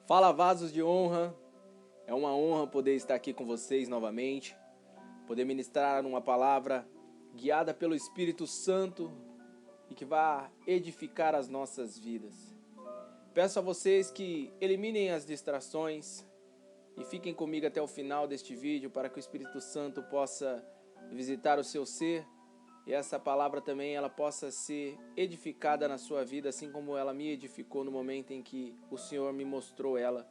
Fala, vasos de honra. É uma honra poder estar aqui com vocês novamente, poder ministrar uma palavra guiada pelo Espírito Santo e que vá edificar as nossas vidas. Peço a vocês que eliminem as distrações e fiquem comigo até o final deste vídeo para que o Espírito Santo possa visitar o seu ser e essa palavra também ela possa ser edificada na sua vida, assim como ela me edificou no momento em que o Senhor me mostrou ela,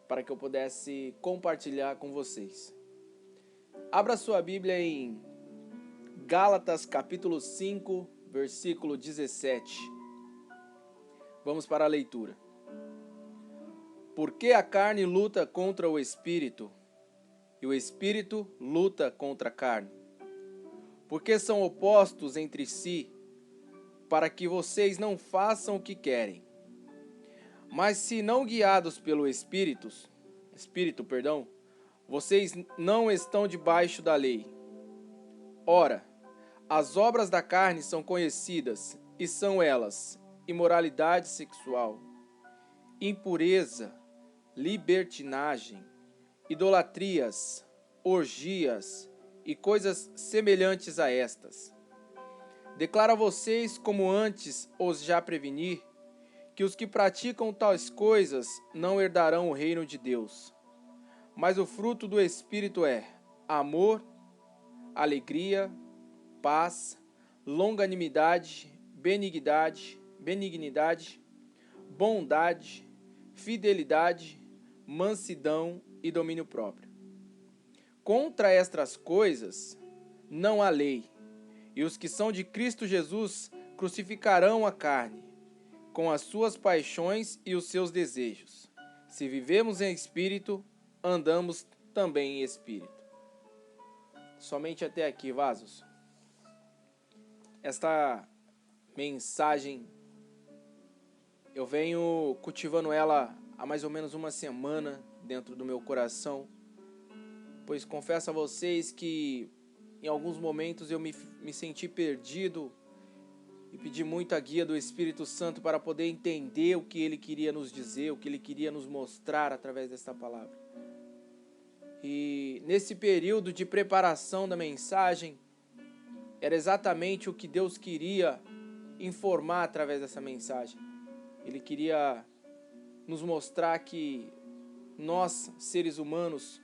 para que eu pudesse compartilhar com vocês. Abra sua Bíblia em Gálatas capítulo 5, versículo 17. Vamos para a leitura. Porque a carne luta contra o Espírito, e o Espírito luta contra a carne. Porque são opostos entre si, para que vocês não façam o que querem. Mas se não guiados pelo Espírito, vocês não estão debaixo da lei. Ora, as obras da carne são conhecidas, e são elas: imoralidade sexual, impureza, libertinagem, idolatrias, orgias e coisas semelhantes a estas. Declaro a vocês, como antes os já preveni, que os que praticam tais coisas não herdarão o reino de Deus. Mas o fruto do Espírito é amor, alegria, paz, longanimidade, benignidade, bondade, fidelidade, mansidão e domínio próprio. Contra estas coisas não há lei, e os que são de Cristo Jesus crucificarão a carne, com as suas paixões e os seus desejos. Se vivemos em espírito, andamos também em espírito. Somente até aqui, vasos. Esta mensagem, eu venho cultivando ela há mais ou menos uma semana dentro do meu coração, pois confesso a vocês que em alguns momentos eu me senti perdido e pedi muito a guia do Espírito Santo para poder entender o que Ele queria nos dizer, o que Ele queria nos mostrar através desta palavra. E nesse período de preparação da mensagem, era exatamente o que Deus queria informar através dessa mensagem. Ele queria nos mostrar que nós, seres humanos,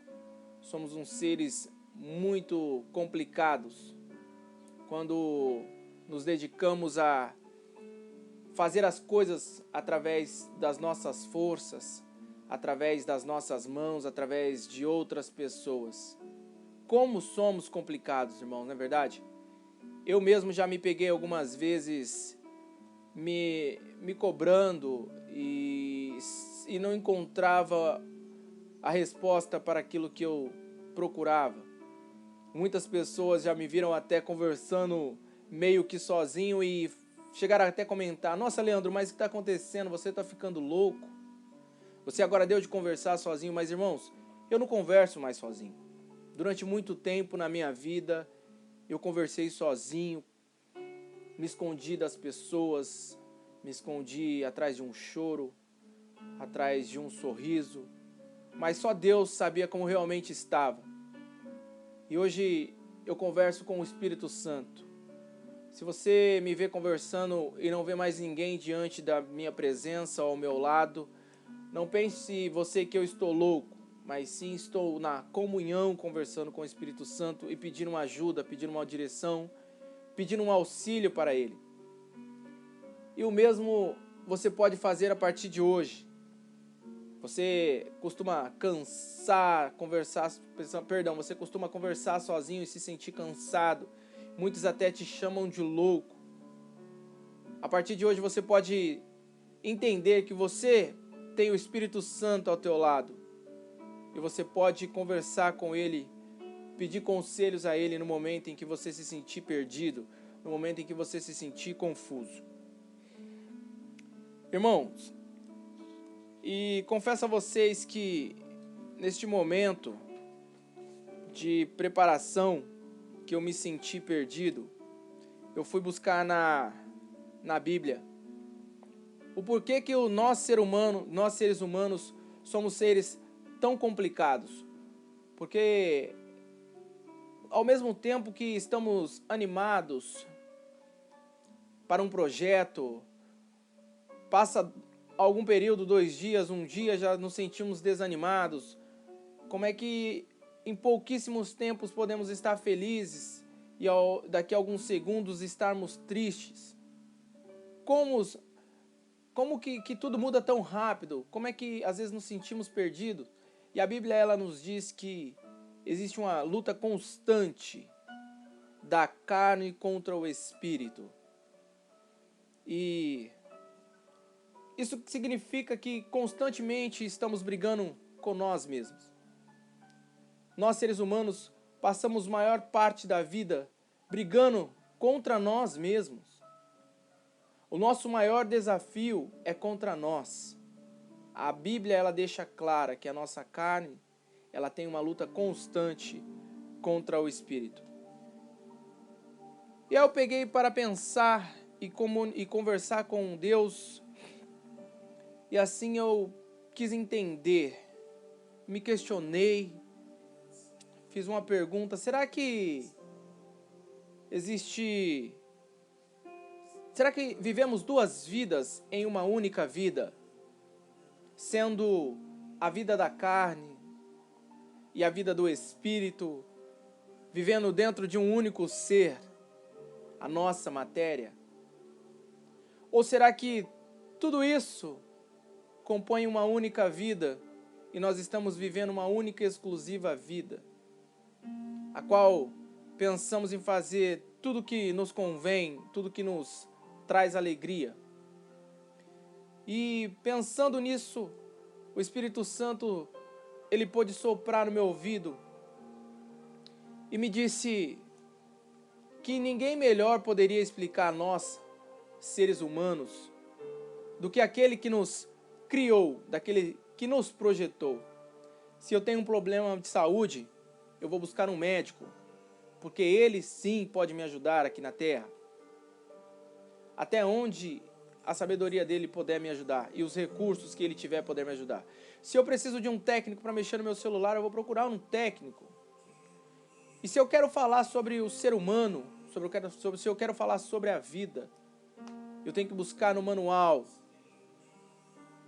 somos uns seres muito complicados quando nos dedicamos a fazer as coisas através das nossas forças, através das nossas mãos, através de outras pessoas. Como somos complicados, irmãos, não é verdade? Eu mesmo já me peguei algumas vezes me cobrando e não encontrava a resposta para aquilo que eu procurava. Muitas pessoas já me viram até conversando meio que sozinho e chegaram até a comentar: nossa, Leandro, mas o que está acontecendo? Você está ficando louco? Você agora deu de conversar sozinho. Mas, irmãos, eu não converso mais sozinho. Durante muito tempo na minha vida, eu conversei sozinho, me escondi das pessoas, me escondi atrás de um choro, atrás de um sorriso, mas só Deus sabia como realmente estava. E hoje eu converso com o Espírito Santo. Se você me vê conversando e não vê mais ninguém diante da minha presença ao meu lado, não pense você que eu estou louco, mas sim estou na comunhão conversando com o Espírito Santo e pedindo uma ajuda, pedindo uma direção, pedindo um auxílio para Ele. E o mesmo você pode fazer a partir de hoje. Você costuma você costuma conversar sozinho e se sentir cansado. Muitos até te chamam de louco. A partir de hoje você pode entender que você tem o Espírito Santo ao teu lado. E você pode conversar com Ele, pedir conselhos a Ele no momento em que você se sentir perdido, no momento em que você se sentir confuso. Irmãos, e confesso a vocês que neste momento de preparação que eu me senti perdido, eu fui buscar na Bíblia o porquê que nós seres humanos, somos seres tão complicados. Porque ao mesmo tempo que estamos animados para um projeto, passa algum período, 2 dias, um dia, já nos sentimos desanimados. Como é que em pouquíssimos tempos podemos estar felizes e daqui a alguns segundos estarmos tristes? Como que tudo muda tão rápido? Como é que às vezes nos sentimos perdidos? E a Bíblia ela nos diz que existe uma luta constante da carne contra o espírito. E isso significa que constantemente estamos brigando com nós mesmos. Nós, seres humanos, passamos maior parte da vida brigando contra nós mesmos. O nosso maior desafio é contra nós. A Bíblia ela deixa clara que a nossa carne ela tem uma luta constante contra o espírito. E aí eu peguei para pensar e conversar com Deus. E assim eu quis entender, me questionei, fiz uma pergunta: será que vivemos 2 vidas em uma única vida? Sendo a vida da carne e a vida do espírito, vivendo dentro de um único ser, a nossa matéria? Ou será que tudo isso compõe uma única vida e nós estamos vivendo uma única e exclusiva vida, a qual pensamos em fazer tudo que nos convém, tudo que nos traz alegria? E pensando nisso, o Espírito Santo, ele pôde soprar no meu ouvido e me disse que ninguém melhor poderia explicar a nós, seres humanos, do que aquele que nos criou, daquele que nos projetou. Se eu tenho um problema de saúde, eu vou buscar um médico, porque ele sim pode me ajudar aqui na terra. Até onde a sabedoria dele puder me ajudar e os recursos que ele tiver poder me ajudar. Se eu preciso de um técnico para mexer no meu celular, eu vou procurar um técnico. E se eu quero falar sobre o ser humano, se eu quero falar sobre a vida, eu tenho que buscar no manual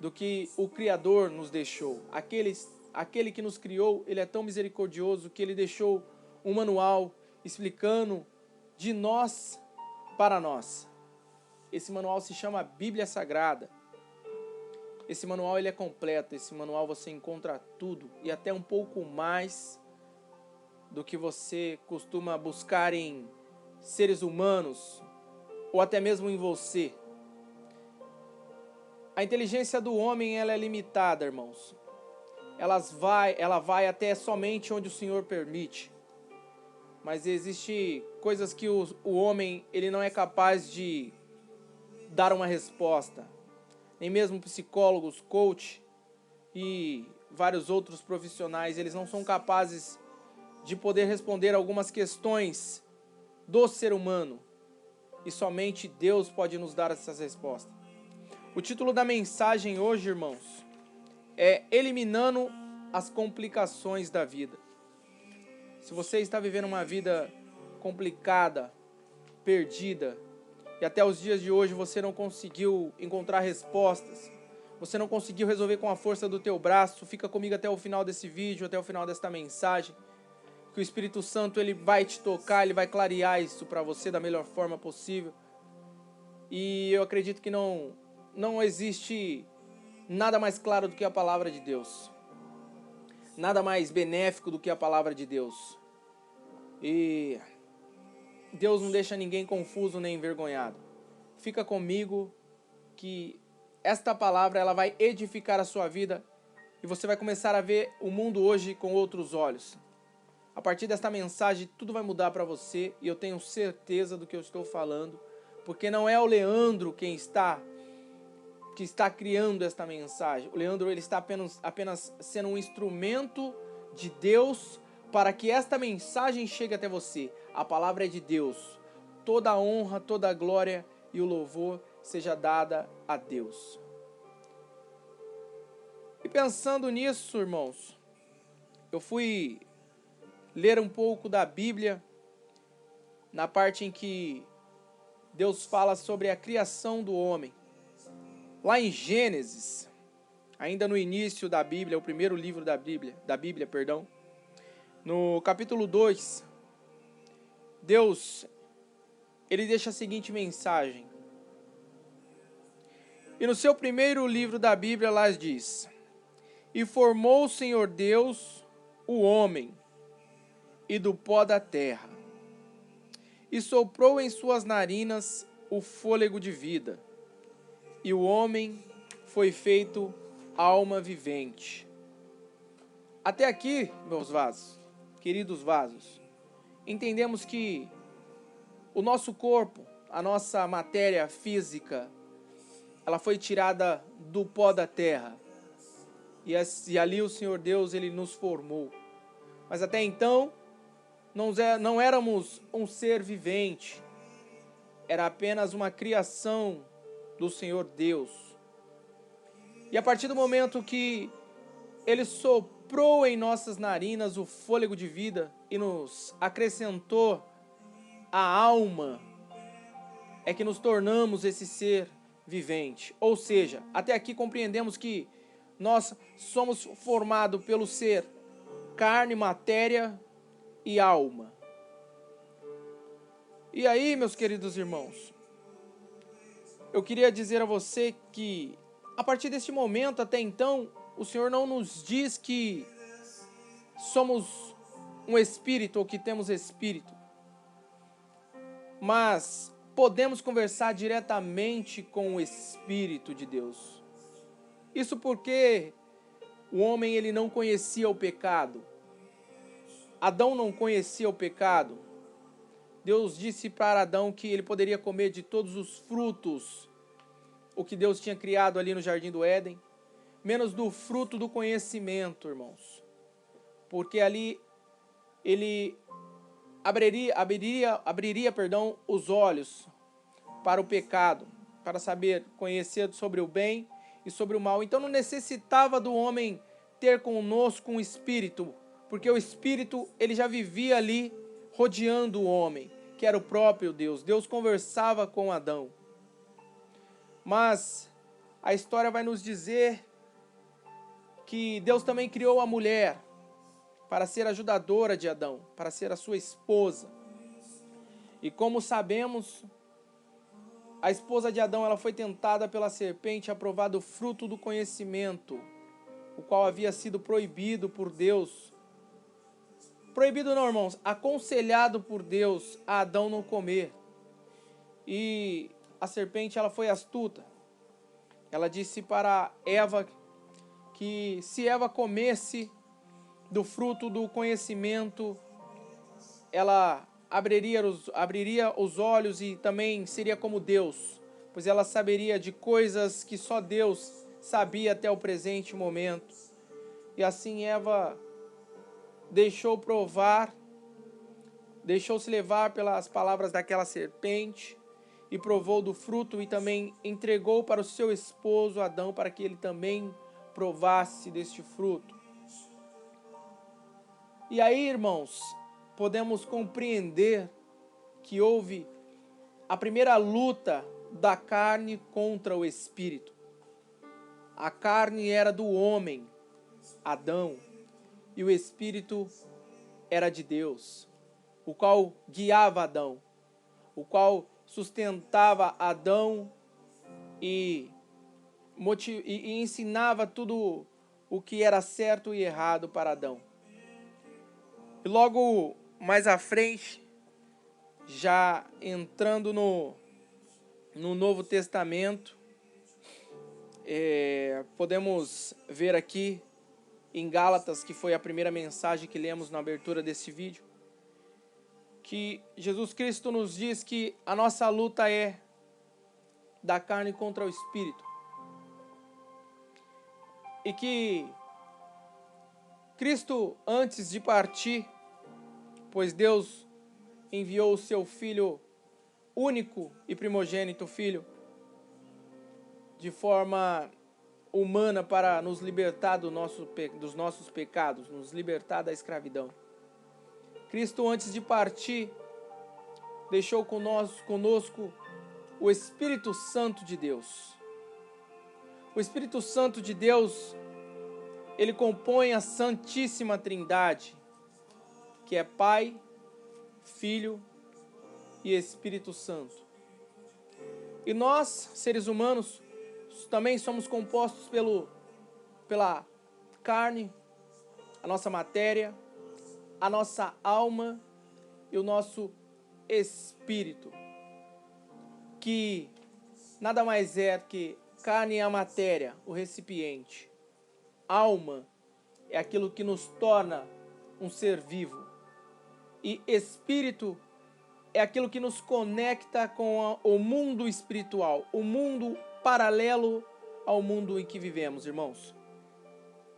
do que o Criador nos deixou. Aquele que nos criou, ele é tão misericordioso que ele deixou um manual explicando de nós para nós. Esse manual se chama Bíblia Sagrada. Esse manual ele é completo, esse manual você encontra tudo e até um pouco mais do que você costuma buscar em seres humanos ou até mesmo em você. A inteligência do homem ela é limitada, irmãos. Ela vai até somente onde o Senhor permite. Mas existe coisas que o homem ele não é capaz de dar uma resposta. Nem mesmo psicólogos, coach e vários outros profissionais, eles não são capazes de poder responder algumas questões do ser humano. E somente Deus pode nos dar essas respostas. O título da mensagem hoje, irmãos, é Eliminando as Complicações da Vida. Se você está vivendo uma vida complicada, perdida, e até os dias de hoje você não conseguiu encontrar respostas, você não conseguiu resolver com a força do teu braço, fica comigo até o final desse vídeo, até o final desta mensagem, que o Espírito Santo ele vai te tocar, ele vai clarear isso para você da melhor forma possível. E eu acredito que não existe nada mais claro do que a palavra de Deus. Nada mais benéfico do que a palavra de Deus. E Deus não deixa ninguém confuso nem envergonhado. Fica comigo que esta palavra ela vai edificar a sua vida e você vai começar a ver o mundo hoje com outros olhos. A partir desta mensagem tudo vai mudar para você e eu tenho certeza do que eu estou falando, porque não é o Leandro que está criando esta mensagem. O Leandro ele está apenas sendo um instrumento de Deus para que esta mensagem chegue até você. A palavra é de Deus. Toda a honra, toda a glória e o louvor seja dada a Deus. E pensando nisso, irmãos, eu fui ler um pouco da Bíblia, na parte em que Deus fala sobre a criação do homem. Lá em Gênesis, ainda no início da Bíblia, o primeiro livro da Bíblia, no capítulo 2, Deus, ele deixa a seguinte mensagem. E no seu primeiro livro da Bíblia lá diz: E formou o Senhor Deus o homem, e do pó da terra, e soprou em suas narinas o fôlego de vida, e o homem foi feito alma vivente. Até aqui, meus vasos, queridos vasos, entendemos que o nosso corpo, a nossa matéria física, ela foi tirada do pó da terra. E ali o Senhor Deus, ele nos formou. Mas até então, não éramos um ser vivente. Era apenas uma criação do Senhor Deus. E a partir do momento que ele soprou em nossas narinas o fôlego de vida e nos acrescentou a alma, é que nos tornamos esse ser vivente. Ou seja, até aqui compreendemos que nós somos formados pelo ser carne, matéria e alma. E aí, meus queridos irmãos, eu queria dizer a você que a partir deste momento até então, o Senhor não nos diz que somos um espírito ou que temos espírito, mas podemos conversar diretamente com o Espírito de Deus. Isso porque o homem ele não conhecia o pecado. Adão não conhecia o pecado. Deus disse para Adão que ele poderia comer de todos os frutos, o que Deus tinha criado ali no Jardim do Éden, menos do fruto do conhecimento, irmãos. Porque ali ele abriria os olhos para o pecado, para saber conhecer sobre o bem e sobre o mal. Então não necessitava do homem ter conosco um espírito, porque o espírito ele já vivia ali rodeando o homem, que era o próprio Deus. Deus conversava com Adão. Mas a história vai nos dizer que Deus também criou a mulher para ser ajudadora de Adão, para ser a sua esposa. E como sabemos, a esposa de Adão ela foi tentada pela serpente a provar do fruto do conhecimento, o qual havia sido proibido por Deus. Proibido não, irmãos, aconselhado por Deus a Adão não comer. E a serpente ela foi astuta. Ela disse para Eva que se Eva comesse do fruto do conhecimento, ela abriria os olhos e também seria como Deus, pois ela saberia de coisas que só Deus sabia até o presente momento. E assim Eva deixou-se levar pelas palavras daquela serpente e provou do fruto e também entregou para o seu esposo Adão para que ele também provasse deste fruto. E aí, irmãos, podemos compreender que houve a primeira luta da carne contra o espírito. A carne era do homem, Adão, e o espírito era de Deus, o qual guiava Adão, o qual sustentava Adão e ensinava tudo o que era certo e errado para Adão. E logo mais à frente, já entrando no Novo Testamento, podemos ver aqui em Gálatas, que foi a primeira mensagem que lemos na abertura desse vídeo, que Jesus Cristo nos diz que a nossa luta é da carne contra o espírito. E que Cristo, antes de partir, pois Deus enviou o seu Filho único e primogênito Filho de forma humana para nos libertar dos nossos pecados, nos libertar da escravidão. Cristo, antes de partir, deixou conosco o Espírito Santo de Deus. O Espírito Santo de Deus, ele compõe a Santíssima Trindade, que é Pai, Filho e Espírito Santo. E nós, seres humanos, também somos compostos pela carne, a nossa matéria, a nossa alma e o nosso espírito, que nada mais é que carne é a matéria, o recipiente. Alma é aquilo que nos torna um ser vivo. E espírito é aquilo que nos conecta com o mundo espiritual, o mundo paralelo ao mundo em que vivemos, irmãos.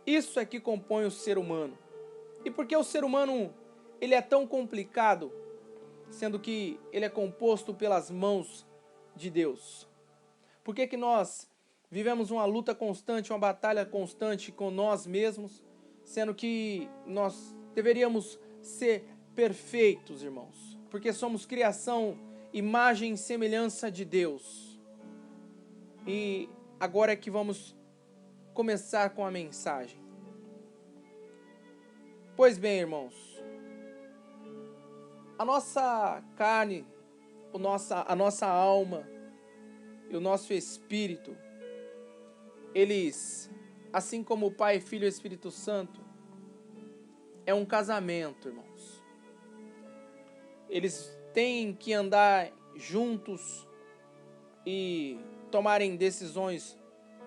Isso é que compõe o ser humano. E por que o ser humano ele é tão complicado, sendo que ele é composto pelas mãos de Deus? Por que nós vivemos uma luta constante, uma batalha constante com nós mesmos, sendo que nós deveríamos ser perfeitos, irmãos? Porque somos criação, imagem e semelhança de Deus. E agora é que vamos começar com a mensagem. Pois bem, irmãos, a nossa carne, a nossa alma e o nosso espírito, eles, assim como o Pai, Filho e Espírito Santo, é um casamento, irmãos. Eles têm que andar juntos e tomarem decisões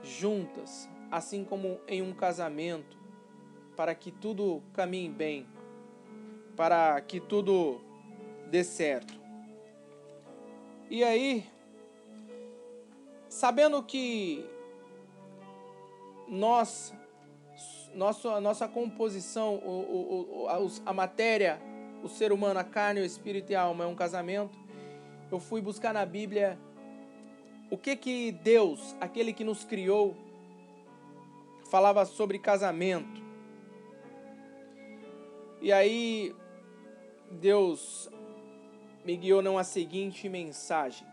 juntas, assim como em um casamento, para que tudo caminhe bem, para que tudo dê certo. E aí, sabendo que nossa composição, a matéria, o ser humano, a carne, o espírito e a alma é um casamento, eu fui buscar na Bíblia o que Deus, aquele que nos criou, falava sobre casamento. E aí Deus me guiou numa seguinte mensagem.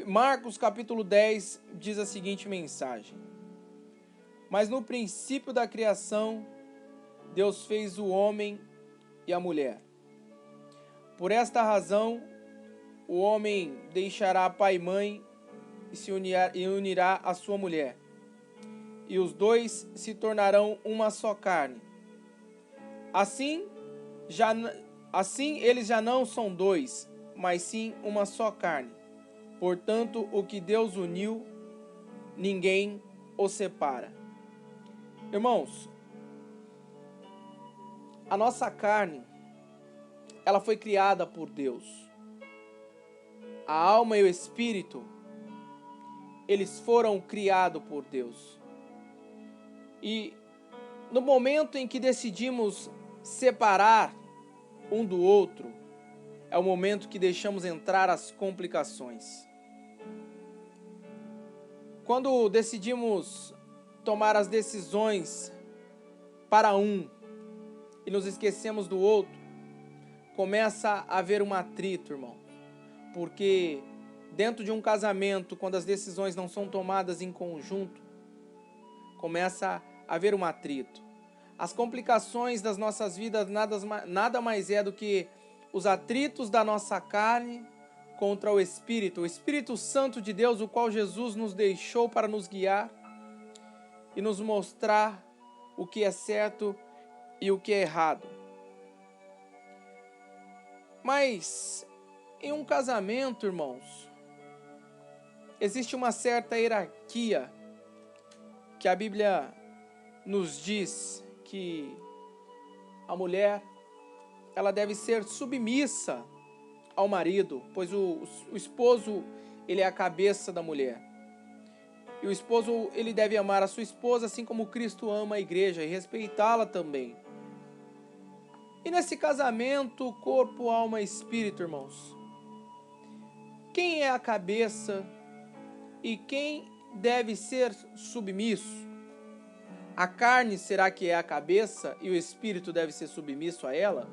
Marcos capítulo 10 diz a seguinte mensagem: mas no princípio da criação, Deus fez o homem e a mulher. Por esta razão, o homem deixará pai e mãe e unirá a sua mulher, e os dois se tornarão uma só carne. Assim eles já não são dois, mas sim uma só carne. Portanto, o que Deus uniu, ninguém o separa. Irmãos, a nossa carne, ela foi criada por Deus. A alma e o espírito, eles foram criados por Deus. E no momento em que decidimos separar um do outro, é o momento que deixamos entrar as complicações. Quando decidimos tomar as decisões para um e nos esquecemos do outro, começa a haver um atrito, irmão. Porque dentro de um casamento, quando as decisões não são tomadas em conjunto, começa a haver um atrito. As complicações das nossas vidas nada mais é do que os atritos da nossa carne contra o Espírito Santo de Deus, o qual Jesus nos deixou para nos guiar e nos mostrar o que é certo e o que é errado. Mas em um casamento, irmãos, existe uma certa hierarquia que a Bíblia nos diz que a mulher, ela deve ser submissa ao marido, pois o esposo, ele é a cabeça da mulher. E o esposo, ele deve amar a sua esposa assim como Cristo ama a igreja e respeitá-la também. E nesse casamento, corpo, alma e espírito, irmãos, quem é a cabeça e quem deve ser submisso? A carne será que é a cabeça e o espírito deve ser submisso a ela?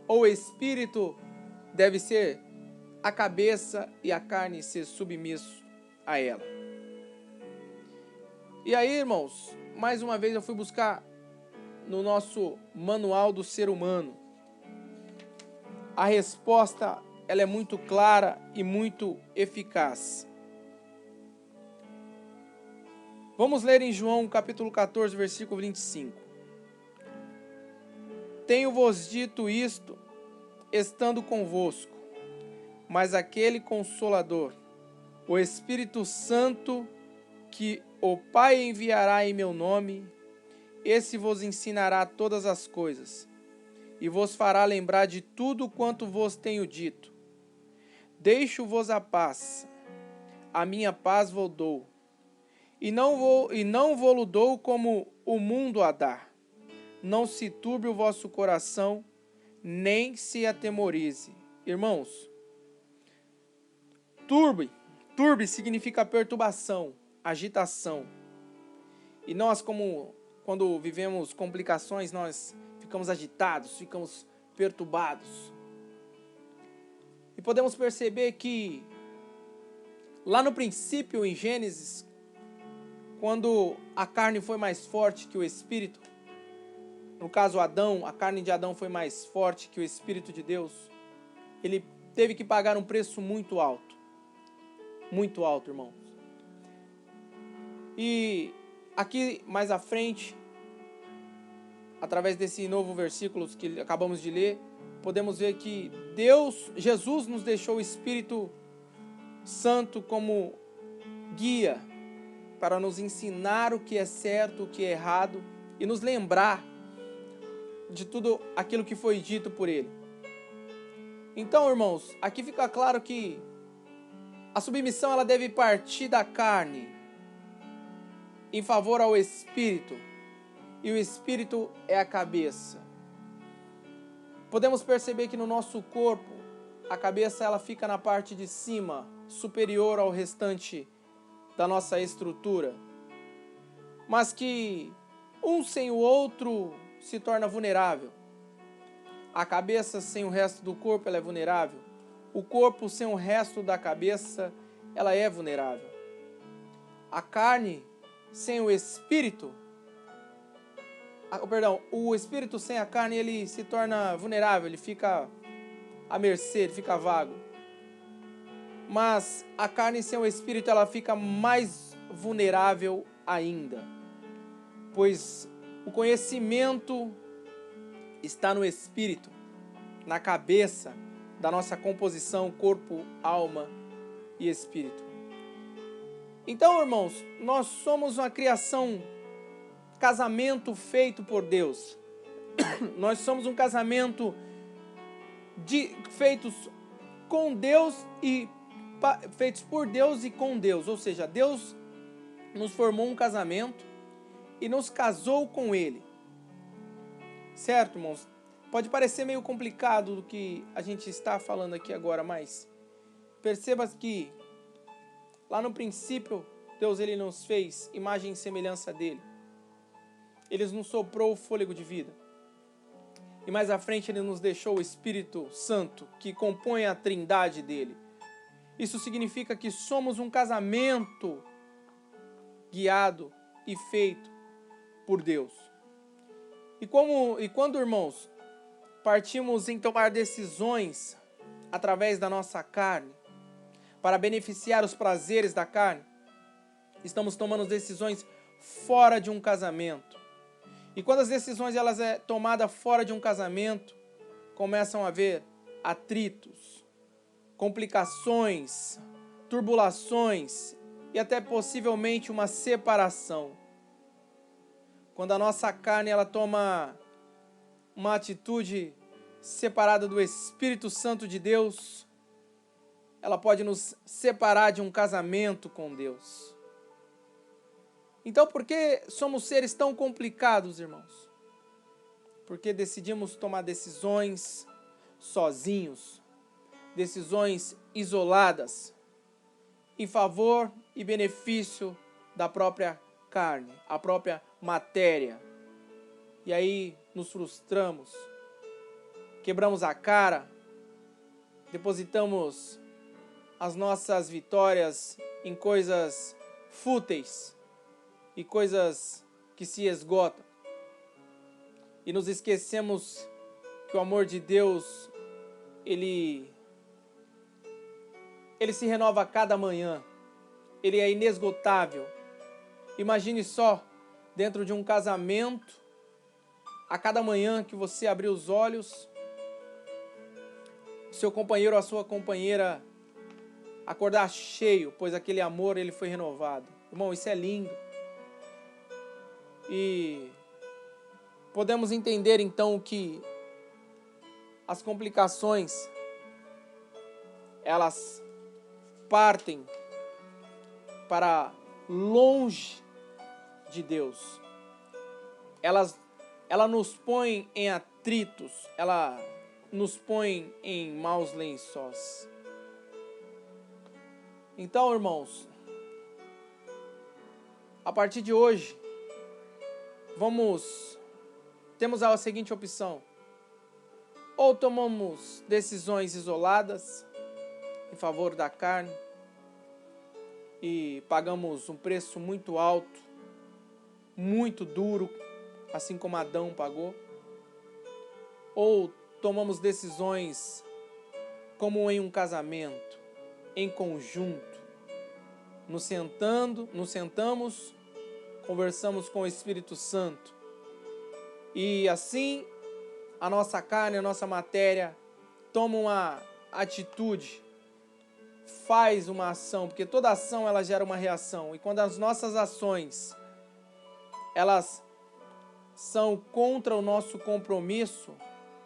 Ou o espírito deve ser a cabeça e a carne ser submisso a ela? E aí, irmãos, mais uma vez eu fui buscar no nosso manual do ser humano. A resposta, ela é muito clara e muito eficaz. Vamos ler em João capítulo 14, versículo 25. Tenho-vos dito isto, estando convosco, mas aquele Consolador, o Espírito Santo, que o Pai enviará em meu nome, esse vos ensinará todas as coisas, e vos fará lembrar de tudo quanto vos tenho dito. Deixo-vos a paz, a minha paz vos dou, e não vou-lo dou como o mundo a dá. Não se turbe o vosso coração, nem se atemorize. Irmãos, turbe significa perturbação, agitação. E nós, como quando vivemos complicações, nós ficamos agitados, ficamos perturbados. E podemos perceber que lá no princípio, em Gênesis, quando a carne foi mais forte que o espírito, no caso Adão, a carne de Adão foi mais forte que o Espírito de Deus, ele teve que pagar um preço muito alto, irmãos. E aqui mais à frente, através desse novo versículo que acabamos de ler, podemos ver que Jesus nos deixou o Espírito Santo como guia para nos ensinar o que é certo, o que é errado e nos lembrar de tudo aquilo que foi dito por ele. Então, irmãos, aqui fica claro que a submissão ela deve partir da carne em favor ao espírito, e o espírito é a cabeça. Podemos perceber que no nosso corpo a cabeça ela fica na parte de cima, superior ao restante da nossa estrutura, mas que um sem o outro se torna vulnerável. A cabeça sem o resto do corpo ela é vulnerável. O corpo sem o resto da cabeça ela é vulnerável. A carne sem o espírito, o espírito sem a carne ele se torna vulnerável, ele fica à mercê, ele fica vago. Mas a carne sem o espírito ela fica mais vulnerável ainda, pois o conhecimento está no espírito, na cabeça da nossa composição corpo, alma e espírito. Então, irmãos, nós somos uma criação, casamento feito por Deus. Nós somos um casamento feitos com Deus e feitos por Deus e com Deus. Ou seja, Deus nos formou um casamento e nos casou com Ele. Certo, irmãos? Pode parecer meio complicado do que a gente está falando aqui agora, mas perceba que lá no princípio, Deus ele nos fez imagem e semelhança dele. Ele nos soprou o fôlego de vida. E mais à frente ele nos deixou o Espírito Santo, que compõe a trindade dele. Isso significa que somos um casamento guiado e feito por Deus. E quando, irmãos, partimos em tomar decisões através da nossa carne, para beneficiar os prazeres da carne, estamos tomando decisões fora de um casamento. E quando as decisões elas é tomada fora de um casamento, começam a haver atritos, complicações, turbulações e até possivelmente uma separação. Quando a nossa carne ela toma uma atitude separada do Espírito Santo de Deus, ela pode nos separar de um casamento com Deus. Então, por que somos seres tão complicados, irmãos? Porque decidimos tomar decisões sozinhos, decisões isoladas, em favor e benefício da própria carne, a própria matéria. E aí nos frustramos, quebramos a cara, depositamos as nossas vitórias em coisas fúteis e coisas que se esgotam. E nos esquecemos que o amor de Deus, ele se renova a cada manhã. Ele é inesgotável. Imagine só, dentro de um casamento, a cada manhã que você abrir os olhos, seu companheiro ou a sua companheira acordar cheio, pois aquele amor ele foi renovado. Irmão, isso é lindo. E podemos entender então que as complicações, elas partem para longe de Deus. Ela nos põe em atritos, ela nos põe em maus lençóis. Então, irmãos, a partir de hoje, temos a seguinte opção: ou tomamos decisões isoladas em favor da carne e pagamos um preço muito alto, muito duro, assim como Adão pagou, ou tomamos decisões como em um casamento, em conjunto, nos sentamos, conversamos com o Espírito Santo e assim a nossa carne, a nossa matéria toma uma atitude, faz uma ação, porque toda ação ela gera uma reação, e quando as nossas ações elas são contra o nosso compromisso,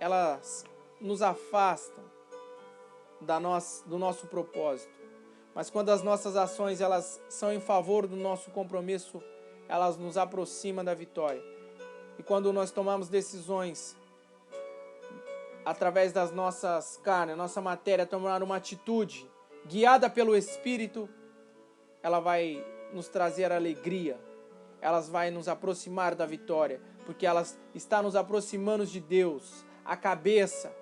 elas nos afastam do nosso propósito. Mas quando as nossas ações elas são em favor do nosso compromisso, elas nos aproximam da vitória. E quando nós tomamos decisões através das nossas carnes, nossa matéria, tomar uma atitude guiada pelo Espírito, ela vai nos trazer alegria, ela vai nos aproximar da vitória, porque ela está nos aproximando de Deus, a cabeça,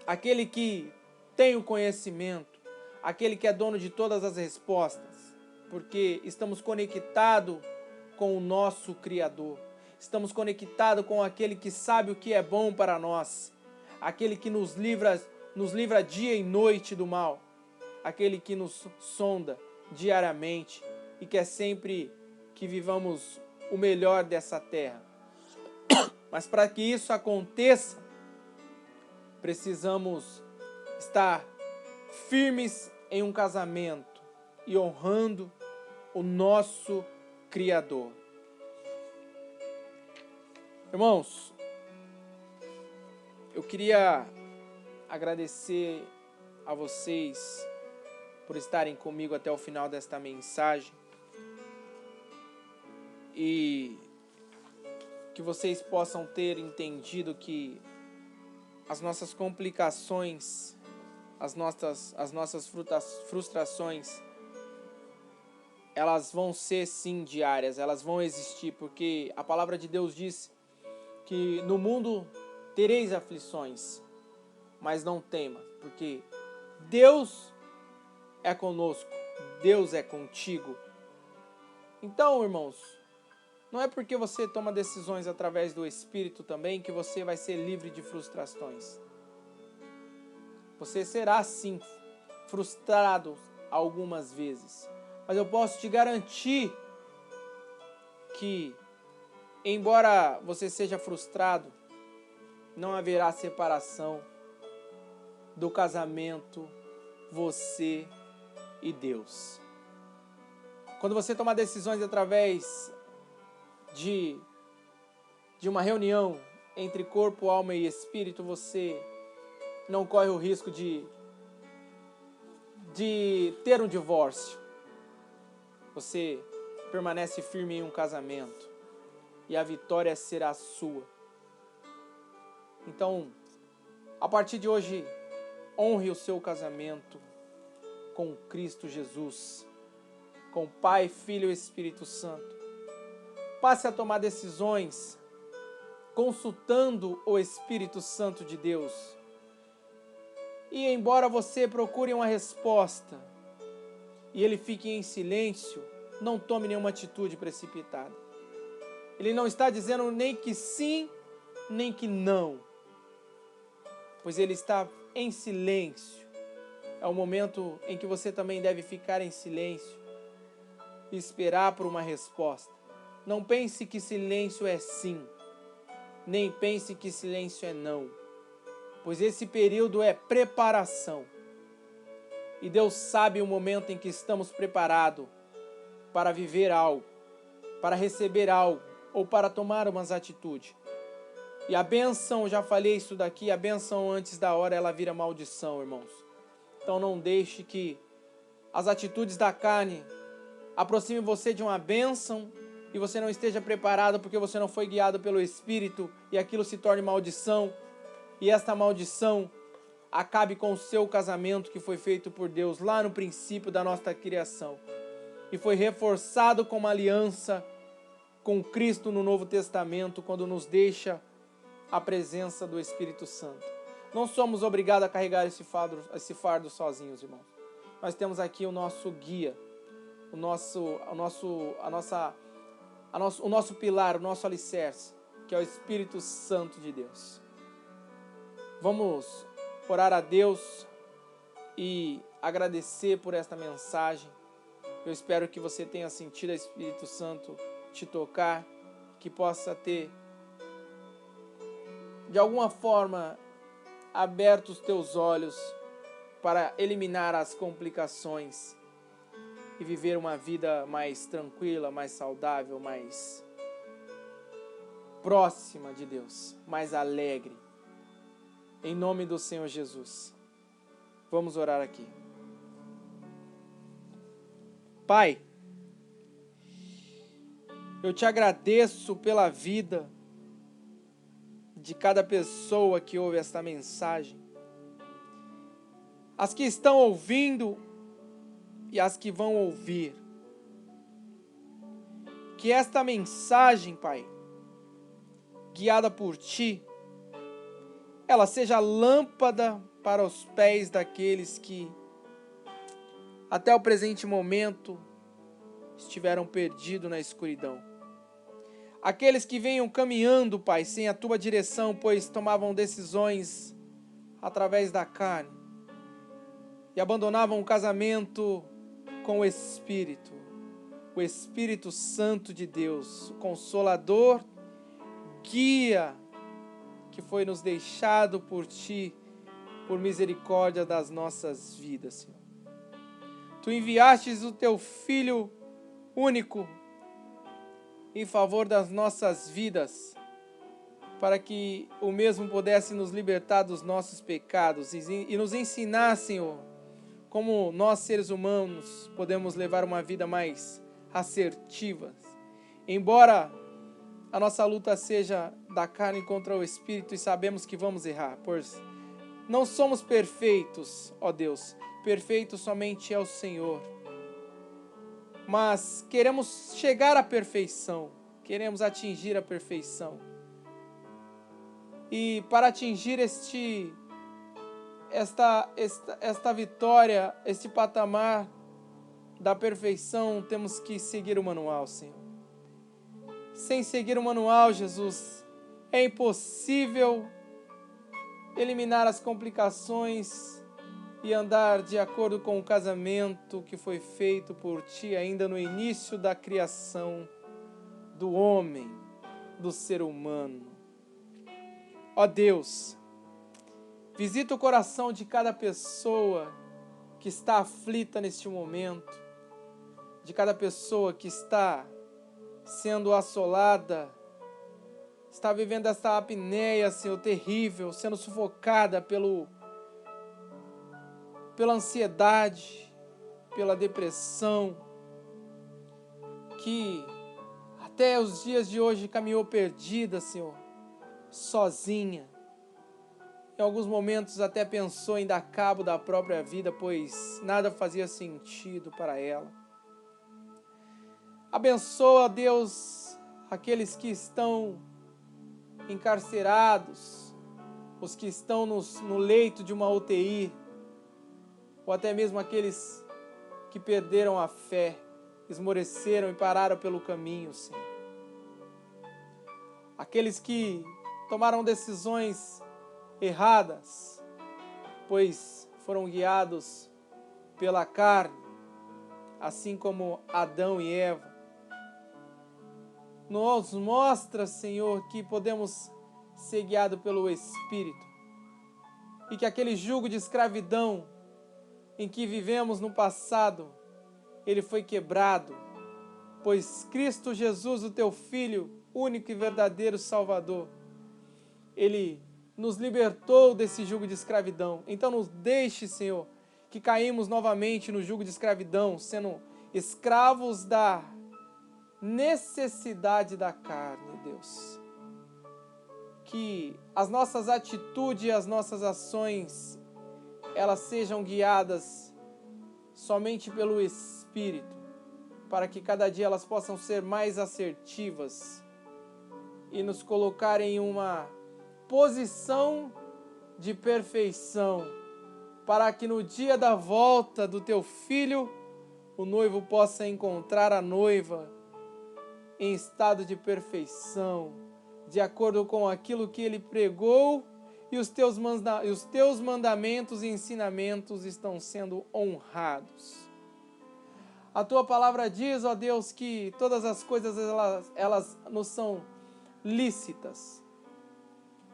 aquele que tem o conhecimento, aquele que é dono de todas as respostas, porque estamos conectados com o nosso Criador, estamos conectados com aquele que sabe o que é bom para nós, aquele que nos livra dia e noite do mal, aquele que nos sonda diariamente e quer sempre que vivamos o melhor dessa terra. Mas para que isso aconteça, precisamos estar firmes em um casamento e honrando o nosso Criador. Irmãos, eu queria agradecer a vocês por estarem comigo até o final desta mensagem e que vocês possam ter entendido que as nossas complicações, as nossas frustrações, elas vão ser sim diárias, elas vão existir, porque a palavra de Deus diz que no mundo tereis aflições, mas não tema, porque Deus é conosco, Deus é contigo. Então, irmãos, não é porque você toma decisões através do Espírito também que você vai ser livre de frustrações. Você será sim frustrado algumas vezes, mas eu posso te garantir que, embora você seja frustrado, não haverá separação do casamento, você e Deus. Quando você tomar decisões através de uma reunião entre corpo, alma e espírito, você não corre o risco de ter um divórcio. Você permanece firme em um casamento e a vitória será sua. Então, a partir de hoje, honre o seu casamento, com Cristo Jesus, com Pai, Filho e Espírito Santo. Passe a tomar decisões consultando o Espírito Santo de Deus. E embora você procure uma resposta e ele fique em silêncio, não tome nenhuma atitude precipitada. Ele não está dizendo nem que sim, nem que não, pois ele está em silêncio. É o momento em que você também deve ficar em silêncio e esperar por uma resposta. Não pense que silêncio é sim, nem pense que silêncio é não, pois esse período é preparação. E Deus sabe o momento em que estamos preparados para viver algo, para receber algo ou para tomar umas atitudes. E a bênção, já falei isso daqui, a bênção antes da hora ela vira maldição, irmãos. Então não deixe que as atitudes da carne aproximem você de uma bênção e você não esteja preparado porque você não foi guiado pelo Espírito e aquilo se torne maldição. E esta maldição acabe com o seu casamento que foi feito por Deus lá no princípio da nossa criação. E foi reforçado com uma aliança com Cristo no Novo Testamento, quando nos deixa a presença do Espírito Santo. Não somos obrigados a carregar esse fardo sozinhos, irmãos. Nós temos aqui o nosso guia, o nosso pilar, o nosso alicerce, que é o Espírito Santo de Deus. Vamos orar a Deus e agradecer por esta mensagem. Eu espero que você tenha sentido o Espírito Santo te tocar, que possa ter, de alguma forma, aberto os teus olhos para eliminar as complicações e viver uma vida mais tranquila, mais saudável, mais próxima de Deus, mais alegre. Em nome do Senhor Jesus. Vamos orar aqui. Pai, eu te agradeço pela vida de cada pessoa que ouve esta mensagem. As que estão ouvindo e as que vão ouvir. Que esta mensagem, Pai, guiada por Ti, ela seja lâmpada para os pés daqueles que até o presente momento estiveram perdidos na escuridão. Aqueles que venham caminhando, Pai, sem a Tua direção, pois tomavam decisões através da carne e abandonavam o casamento com o Espírito Santo de Deus, o Consolador, guia, que foi nos deixado por Ti, por misericórdia das nossas vidas, Senhor. Tu enviastes o Teu Filho único em favor das nossas vidas, para que o mesmo pudesse nos libertar dos nossos pecados e nos ensinar, Senhor, como nós, seres humanos, podemos levar uma vida mais assertiva. Embora a nossa luta seja da carne contra o Espírito e sabemos que vamos errar, pois não somos perfeitos, ó Deus, perfeito somente é o Senhor. Mas queremos chegar à perfeição, queremos atingir a perfeição. E para atingir esta vitória, este patamar da perfeição, temos que seguir o manual, Senhor. Sem seguir o manual, Jesus, é impossível eliminar as complicações e andar de acordo com o casamento que foi feito por Ti ainda no início da criação do homem, do ser humano. Ó Deus, visita o coração de cada pessoa que está aflita neste momento, de cada pessoa que está sendo assolada, está vivendo essa apneia, Senhor, terrível, sendo sufocada pela ansiedade, pela depressão, que até os dias de hoje caminhou perdida, Senhor, sozinha. Em alguns momentos até pensou em dar cabo da própria vida, pois nada fazia sentido para ela. Abençoa, Deus, aqueles que estão encarcerados, os que estão no leito de uma UTI, ou até mesmo aqueles que perderam a fé, esmoreceram e pararam pelo caminho, Senhor. Aqueles que tomaram decisões erradas, pois foram guiados pela carne, assim como Adão e Eva. Nos mostra, Senhor, que podemos ser guiados pelo Espírito e que aquele jugo de escravidão em que vivemos no passado, ele foi quebrado, pois Cristo Jesus, o Teu Filho, único e verdadeiro Salvador, Ele nos libertou desse jugo de escravidão. Então nos deixe, Senhor, que caímos novamente no jugo de escravidão, sendo escravos da necessidade da carne, Deus. Que as nossas atitudes e as nossas ações, elas sejam guiadas somente pelo Espírito, para que cada dia elas possam ser mais assertivas e nos colocar em uma posição de perfeição, para que no dia da volta do Teu Filho, o noivo possa encontrar a noiva em estado de perfeição, de acordo com aquilo que Ele pregou, e os teus mandamentos e ensinamentos estão sendo honrados. A Tua palavra diz, ó Deus, que todas as coisas elas nos são lícitas,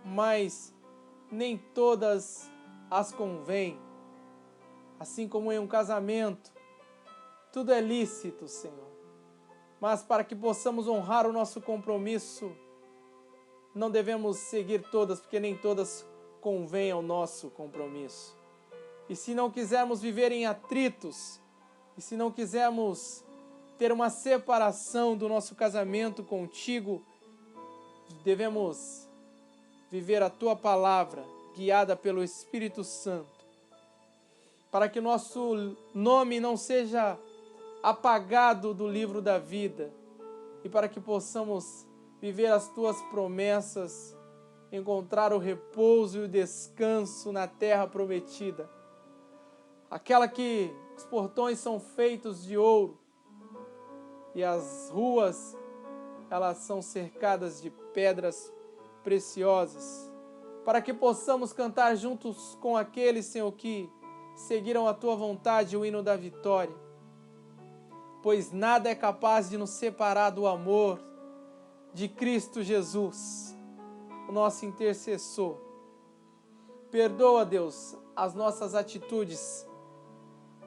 mas nem todas as convêm. Assim como em um casamento, tudo é lícito, Senhor. Mas para que possamos honrar o nosso compromisso, não devemos seguir todas, porque nem todas convêm ao nosso compromisso. E se não quisermos viver em atritos, e se não quisermos ter uma separação do nosso casamento contigo, devemos viver a Tua palavra, guiada pelo Espírito Santo, para que nosso nome não seja apagado do livro da vida, e para que possamos viver as Tuas promessas, encontrar o repouso e o descanso na terra prometida, aquela que os portões são feitos de ouro e as ruas elas são cercadas de pedras preciosas, para que possamos cantar juntos com aqueles, Senhor, que seguiram a Tua vontade, o hino da vitória, pois nada é capaz de nos separar do amor de Cristo Jesus, o nosso intercessor. Perdoa, Deus, as nossas atitudes,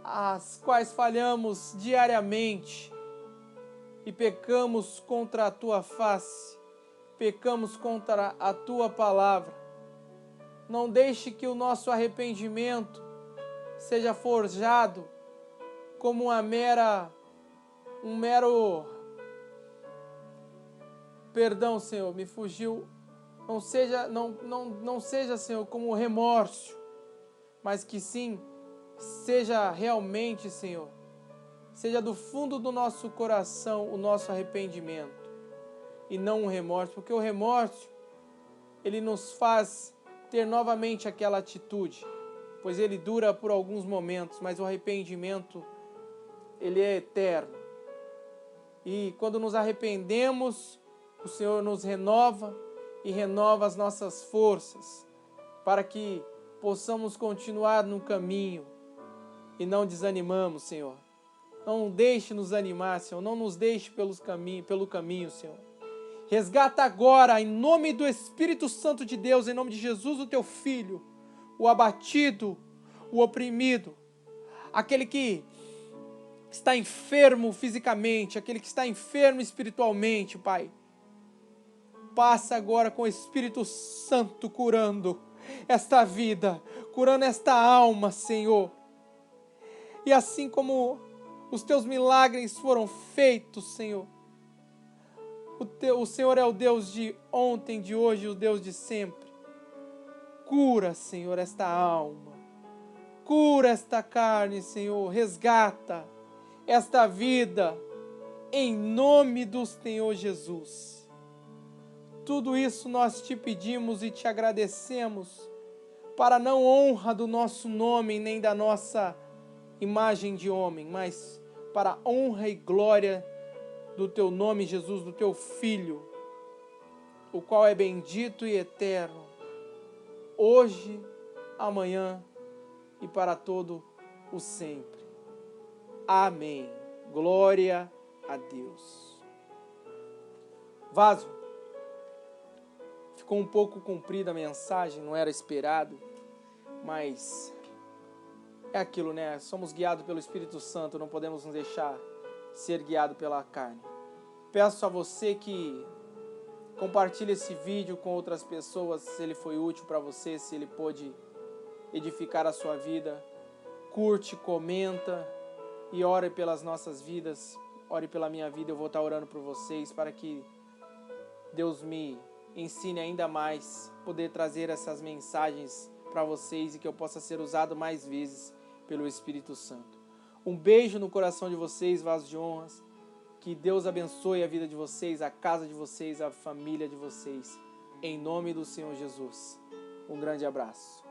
as quais falhamos diariamente e pecamos contra a Tua face, pecamos contra a Tua palavra. Não deixe que o nosso arrependimento seja forjado como um mero perdão, Senhor, me fugiu. Não seja, Senhor, como remorso, mas que sim, seja realmente, Senhor, seja do fundo do nosso coração o nosso arrependimento e não um remorso, porque o remorso, ele nos faz ter novamente aquela atitude, pois ele dura por alguns momentos, mas o arrependimento, ele é eterno. E quando nos arrependemos, o Senhor nos renova e renova as nossas forças, para que possamos continuar no caminho e não desanimamos, Senhor. Não deixe nos animar, Senhor, não nos deixe pelo caminho, Senhor. Resgata agora, em nome do Espírito Santo de Deus, em nome de Jesus, o Teu Filho, o abatido, o oprimido, aquele que está enfermo fisicamente, aquele que está enfermo espiritualmente, Pai. Passa agora com o Espírito Santo curando esta vida, curando esta alma, Senhor. E assim como os Teus milagres foram feitos, Senhor, o Senhor é o Deus de ontem, de hoje e o Deus de sempre. Cura, Senhor, esta alma. Cura esta carne, Senhor. Resgata esta vida em nome do Senhor Jesus. Tudo isso nós te pedimos e te agradecemos para não honra do nosso nome nem da nossa imagem de homem, mas para a honra e glória do teu nome, Jesus, do teu Filho, o qual é bendito e eterno, hoje, amanhã e para todo o sempre. Amém. Glória a Deus. Vaso, ficou um pouco comprida a mensagem, não era esperado, mas é aquilo, né? Somos guiados pelo Espírito Santo, não podemos nos deixar ser guiados pela carne. Peço a você que compartilhe esse vídeo com outras pessoas, se ele foi útil para você, se ele pôde edificar a sua vida. Curte, comenta e ore pelas nossas vidas. Ore pela minha vida, eu vou estar orando por vocês para que Deus me ensine ainda mais, poder trazer essas mensagens para vocês e que eu possa ser usado mais vezes pelo Espírito Santo. Um beijo no coração de vocês, vasos de honras. Que Deus abençoe a vida de vocês, a casa de vocês, a família de vocês. Em nome do Senhor Jesus. Um grande abraço.